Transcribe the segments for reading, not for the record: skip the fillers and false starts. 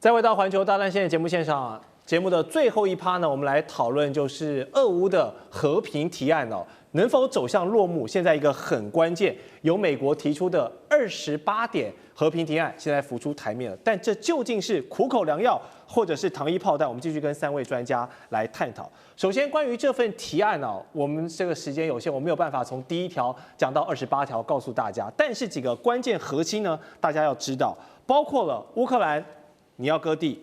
再回到环球大战线的节目现场，节目的最后一趴呢，我们来讨论就是俄乌的和平提案哦，能否走向落幕？现在一个很关键，由美国提出的28点和平提案，现在浮出台面了。但这究竟是苦口良药，或者是糖衣炮弹？我们继续跟3位专家来探讨。首先，关于这份提案哦，我们这个时间有限，我没有办法从第1条讲到28条告诉大家。但是几个关键核心呢，大家要知道，包括了乌克兰。你要割地，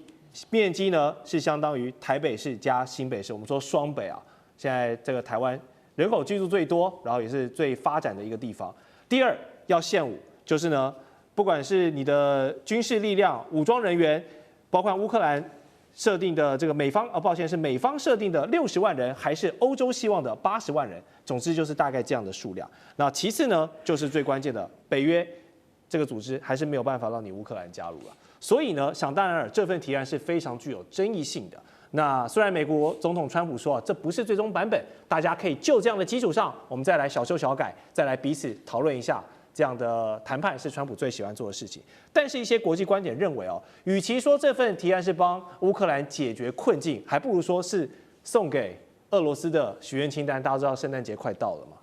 面积呢是相当于台北市加新北市，我们说双北啊。现在这个台湾人口居住最多，然后也是最发展的一个地方。第二，要限武，就是呢，不管是你的军事力量、武装人员，包括乌克兰设定的这个美方，抱歉是美方设定的60万人，还是欧洲希望的80万人，总之就是大概这样的数量。那其次呢，就是最关键的北约这个组织还是没有办法让你乌克兰加入了。所以呢，想当然尔，这份提案是非常具有争议性的。那虽然美国总统川普说这不是最终版本，大家可以就这样的基础上，我们再来小修小改，再来彼此讨论一下。这样的谈判是川普最喜欢做的事情。但是，一些国际观点认为与其说这份提案是帮乌克兰解决困境，还不如说是送给俄罗斯的许愿清单。大家知道圣诞节快到了嘛？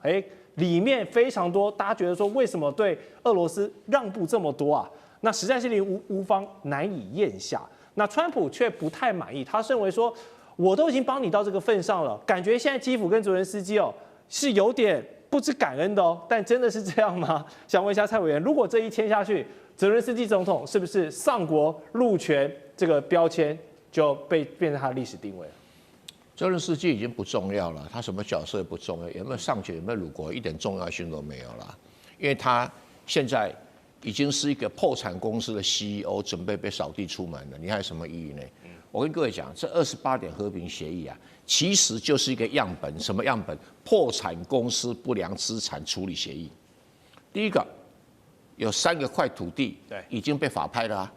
里面非常多，大家觉得说为什么对俄罗斯让步这么多啊？那实在是令乌方难以咽下。那川普却不太满意，他认为说，我都已经帮你到这个份上了，感觉现在基辅跟泽连斯基是有点不知感恩的但真的是这样吗？想问一下蔡委员，如果这一签下去，泽连斯基总统是不是丧国陆权这个标签就变成他的历史定位了？泽连斯基已经不重要了，他什么角色也不重要，有没有上权，有没有辱国，一点重要性都没有了，因为他现在已经是一个破产公司的 CEO， 准备被扫地出门了，你还有什么意义呢？我跟各位讲，这28点和平协议啊，其实就是一个样本，什么样本？破产公司不良资产处理协议。第一个，有3个块土地已经被法拍了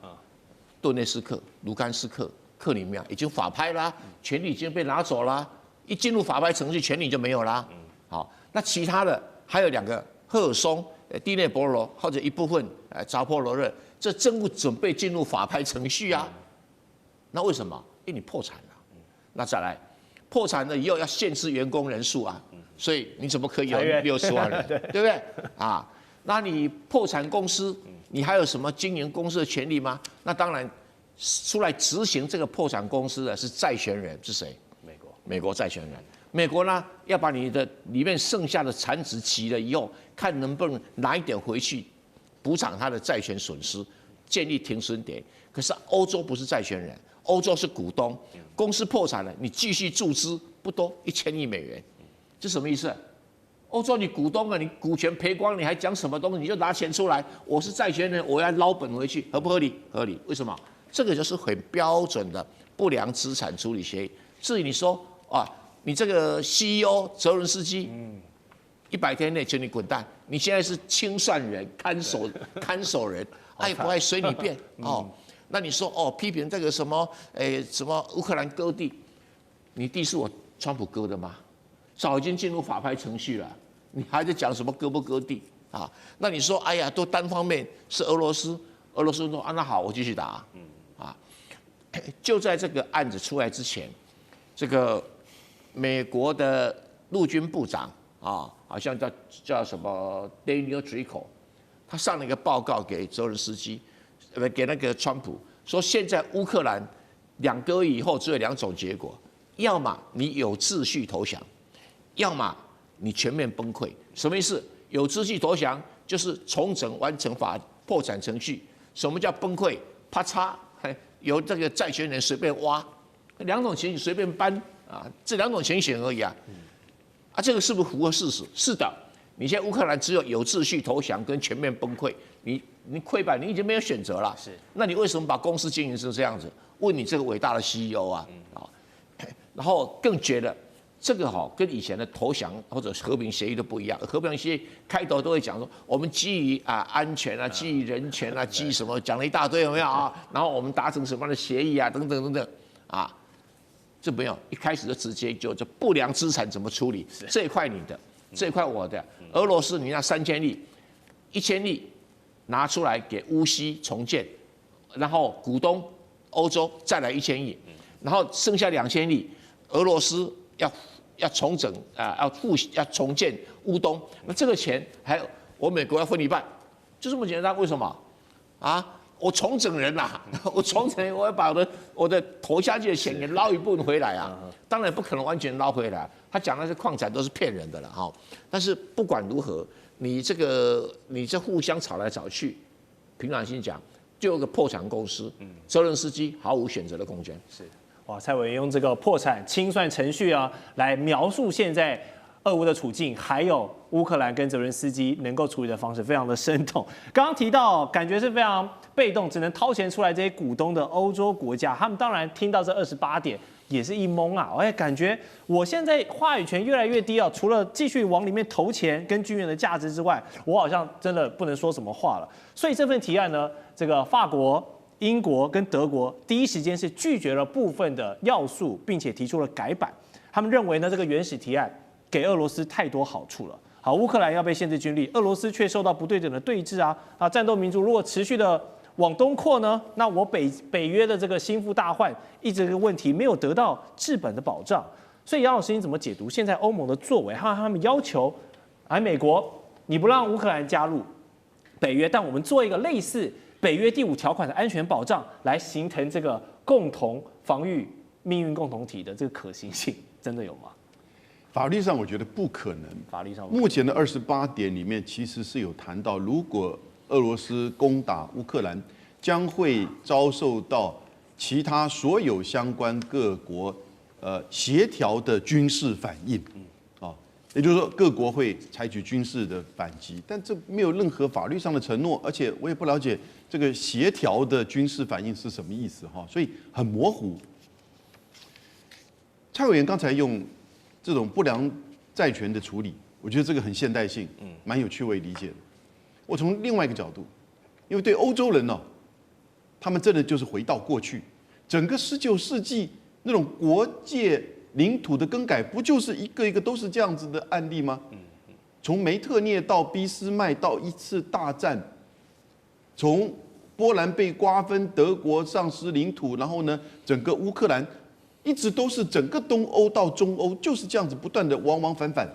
顿涅斯克、卢甘斯克、克里米亚已经法拍了权利已经被拿走了，一进入法拍程序，权利就没有了。好，那其他的还有2个，赫尔松。第聂伯罗或者一部分扎波罗热，这正准备进入法拍程序啊。那为什么？因为你破产了。那再来，破产了以后要限制员工人数啊，所以你怎么可以有60万人？对不对？啊，那你破产公司，你还有什么经营公司的权利吗？那当然，出来执行这个破产公司的是债权人，是谁？美国债权人。美国呢，要把你的里面剩下的产值齐了以后，看能不能拿一点回去补偿他的债权损失，建立停损点。可是欧洲不是债权人，欧洲是股东，公司破产了，你继续注资不多，1000亿美元，这什么意思？欧洲你股东啊，你股权赔光，你还讲什么东西？你就拿钱出来，我是债权人，我要捞本回去，合不合理？合理。为什么？这个就是很标准的不良资产处理协议。至于你说你这个 CEO 泽伦斯基，100天内请你滚蛋！你现在是清算人、看守人，爱不爱随你便那你说批评这个什么乌克兰割地，你地是我川普割的吗？早已经进入法拍程序了，你还在讲什么割不割地啊？那你说哎呀，都单方面是俄罗斯说那好，我继续打就在这个案子出来之前，这个。美国的陆军部长好像叫什么 Daniel Drico， 他上了一个报告给泽连斯基，给那个川普，说现在乌克兰2个月以后只有2种结果，要么你有秩序投降，要么你全面崩溃。什么意思？有秩序投降就是重整完成破产程序。什么叫崩溃？啪嚓，由这个债权人随便挖，2种情形随便搬。这2种情形而已这个是不是符合事实？是的，你现在乌克兰只有秩序投降跟全面崩溃，你溃败，你已经没有选择了。是，那你为什么把公司经营成这样子？问你这个伟大的 CEO 然后更觉得这个跟以前的投降或者和平协议都不一样。和平协议开头都会讲说，我们基于安全基于人权基于什么，讲了一大堆有没有然后我们达成什么样的协议等等等等这没有，一开始就直接就不良资产怎么处理？这一块你的，这一块我的。俄罗斯你那3000亿，1000亿拿出来给乌西重建，然后股东欧洲再来1000亿，然后剩下2000亿，俄罗斯要重整要重建乌东，那这个钱还有我美国要分一半，就这么简单。为什么？我重整人啦，我重整人，我要把我的投下去的钱给捞一部分回来啊。当然不可能完全捞回来，他讲那些矿产都是骗人的了哈。但是不管如何，你这互相吵来吵去，凭良心讲，就有个破产公司，泽伦斯基毫无选择的空间。是，哇，蔡委员用这个破产清算程序啊，来描述现在俄乌的处境，还有乌克兰跟泽伦斯基能够处理的方式，非常的生动。刚刚提到，感觉是非常被动，只能掏钱出来这些股东的欧洲国家，他们当然听到这28点也是一懵啊，感觉我现在话语权越来越低啊，除了继续往里面投钱跟军援的价值之外，我好像真的不能说什么话了。所以这份提案呢，这个法国、英国跟德国第一时间是拒绝了部分的要素，并且提出了改版。他们认为呢，这个原始提案给俄罗斯太多好处了。好，乌克兰要被限制军力，俄罗斯却受到不对等的对峙啊！战斗民族如果持续的往东扩呢，那我北约的这个心腹大患一直这个问题没有得到治本的保障。所以杨老师你怎么解读现在欧盟的作为，还有他们要求，美国你不让乌克兰加入北约，但我们做一个类似北约第5条款的安全保障，来形成这个共同防御命运共同体的这个可行性，真的有吗？法律上我觉得不可能。法律上，目前的28点里面其实是有谈到，如果俄罗斯攻打乌克兰，将会遭受到其他所有相关各国协调的军事反应，也就是说各国会采取军事的反击，但这没有任何法律上的承诺，而且我也不了解这个协调的军事反应是什么意思所以很模糊。蔡委员刚才用这种不良债权的处理，我觉得这个很现代性，蛮有趣味理解的。我从另外一个角度，因为对欧洲人他们真的就是回到过去，整个19世纪那种国界领土的更改，不就是一个一个都是这样子的案例吗？从梅特涅到俾斯麦到一次大战，从波兰被瓜分，德国丧失领土，然后呢，整个乌克兰。一直都是整个东欧到中欧就是这样子不断的往往返返，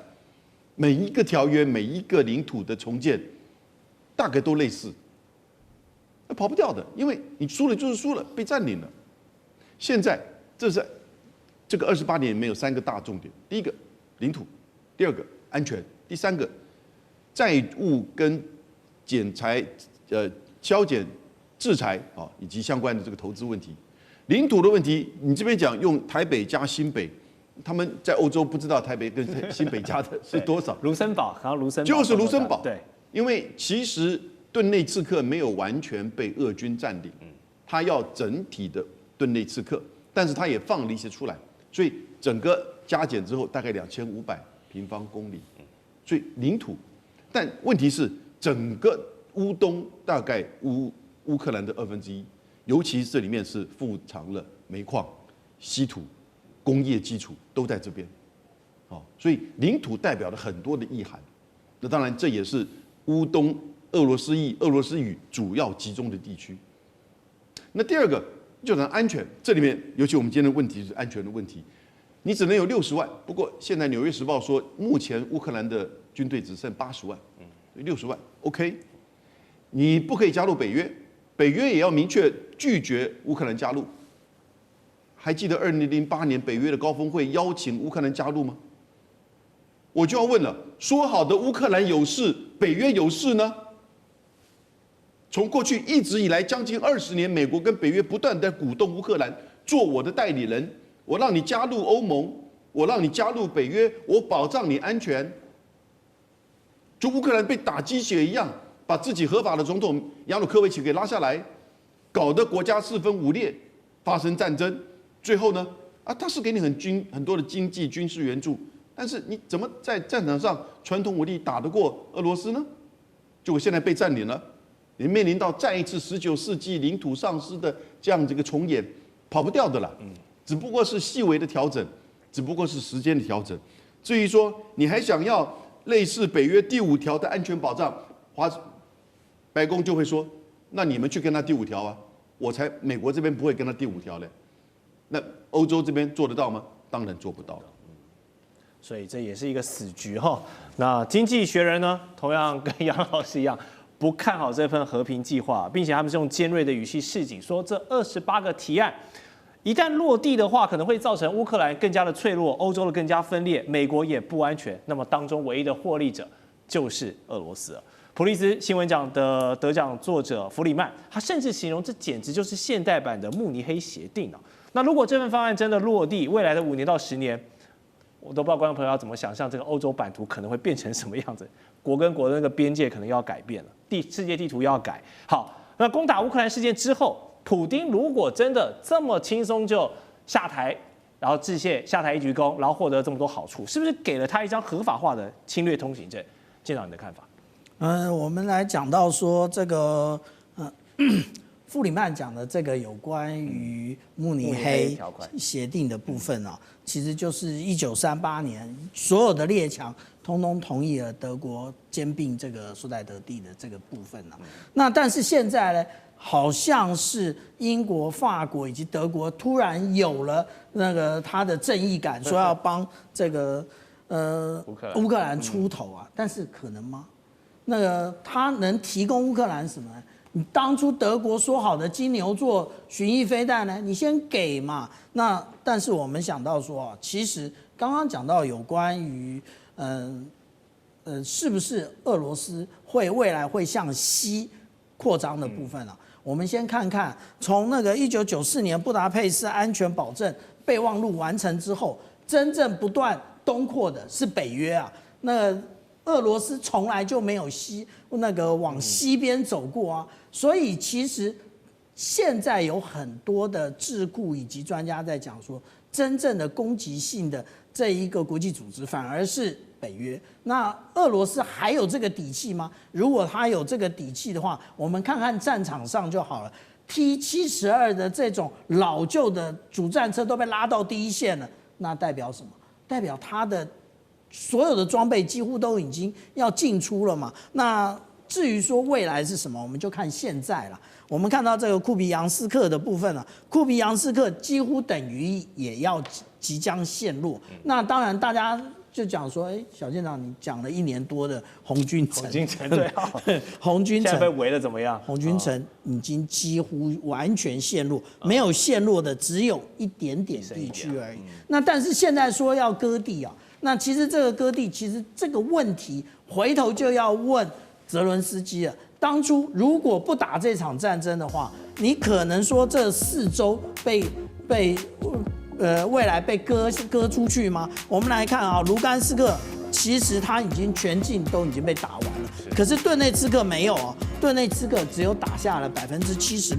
每一个条约每一个领土的重建，大概都类似，那跑不掉的，因为你输了就是输了，被占领了。现在这是这个28点里面有3个大重点：第一个领土，第2个安全，第3个债务跟削减制裁以及相关的这个投资问题。领土的问题，你这边讲用台北加新北，他们在欧洲不知道台北跟新北加的是多少。卢森堡，好像卢森堡就是卢森堡。对，因为其实顿内刺客没有完全被俄军占领，他要整体的顿内刺客，但是他也放了一些出来，所以整个加减之后大概2500平方公里，所以领土。但问题是整个乌东大概乌克兰的1/2。尤其这里面是富藏了煤矿、稀土、工业基础都在这边，所以领土代表了很多的意涵。那当然，这也是乌东俄罗斯语主要集中的地区。那第2个就讲安全，这里面尤其我们今天的问题是安全的问题。你只能有60万，不过现在《纽约时报》说，目前乌克兰的军队只剩80万，60万 OK， 你不可以加入北约。北约也要明确拒绝乌克兰加入。还记得2008年北约的高峰会邀请乌克兰加入吗？我就要问了，说好的乌克兰有事，北约有事呢？从过去一直以来将近20年，美国跟北约不断在鼓动乌克兰做我的代理人，我让你加入欧盟，我让你加入北约，我保障你安全。就乌克兰被打鸡血一样。把自己合法的总统亚努科维奇给拉下来，搞得国家4分5裂，发生战争。最后呢，他是给你很多的经济军事援助，但是你怎么在战场上传统武力打得过俄罗斯呢？结果现在被占领了，你面临到再一次19世纪领土丧失的这样一个重演，跑不掉的了。只不过是细微的调整，只不过是时间的调整。至于说你还想要类似北约第5条的安全保障，白宫就会说，那你们去跟他第5条啊，美国这边不会跟他第5条嘞。那欧洲这边做得到吗？当然做不到。所以这也是一个死局哈。那《经济学人》呢，同样跟杨老师一样，不看好这份和平计划，并且他们是用尖锐的语气示警，说这28个提案一旦落地的话，可能会造成乌克兰更加的脆弱，欧洲的更加分裂，美国也不安全。那么当中唯一的获利者就是俄罗斯了。普利兹新闻奖的得奖作者弗里曼，他甚至形容这简直就是现代版的慕尼黑协定啊。那如果这份方案真的落地，未来的5年到10年，我都不知道观众朋友要怎么想象这个欧洲版图可能会变成什么样子，国跟国的那个边界可能要改变了，世界地图要改。好，那攻打乌克兰事件之后，普丁如果真的这么轻松就下台，然后致谢下台一鞠躬，然后获得这么多好处，是不是给了他一张合法化的侵略通行证？舰长，你的看法？我们来讲到说这个傅里曼讲的这个有关于慕尼黑协定的部分啊，其实就是1938年所有的列强通通同意了德国兼并这个苏台德地的这个部分啊。那但是现在呢，好像是英国、法国以及德国突然有了那个他的正义感，说要帮这个乌克兰出头啊，但是可能吗？那个他能提供乌克兰什么呢？你当初德国说好的金牛座巡弋飞弹呢？你先给嘛。那但是我们想到说啊，其实刚刚讲到有关于是不是俄罗斯未来会向西扩张的部分啊？我们先看看，从那个1994年布达佩斯安全保证备忘录完成之后，真正不断东扩的是北约啊。那俄罗斯从来就没有往西边走过啊，所以其实现在有很多的智库以及专家在讲说，真正的攻击性的这一个国际组织反而是北约。那俄罗斯还有这个底气吗？如果他有这个底气的话，我们看看战场上就好了。T-72的这种老旧的主战车都被拉到第一线了，那代表什么？代表他的所有的装备几乎都已经要进出了嘛。那至于说未来是什么，我们就看现在了。我们看到这个库皮扬斯克的部分了，库皮扬斯克几乎等于也要即将陷落。那当然，大家就讲说，小舰长，你讲了1年多的红军城，对，红军城现在被围的怎么样？红军城已经几乎完全陷落，没有陷落的只有一点点地区而已。那但是现在说要割地啊。那其实这个割地，其实这个问题回头就要问泽伦斯基了。当初如果不打这场战争的话，你可能说这4州未来被割出去吗？我们来看啊，卢甘斯克其实他已经全境都已经被打完了，可是顿内茨克没有哦，顿内茨克只有打下了76%，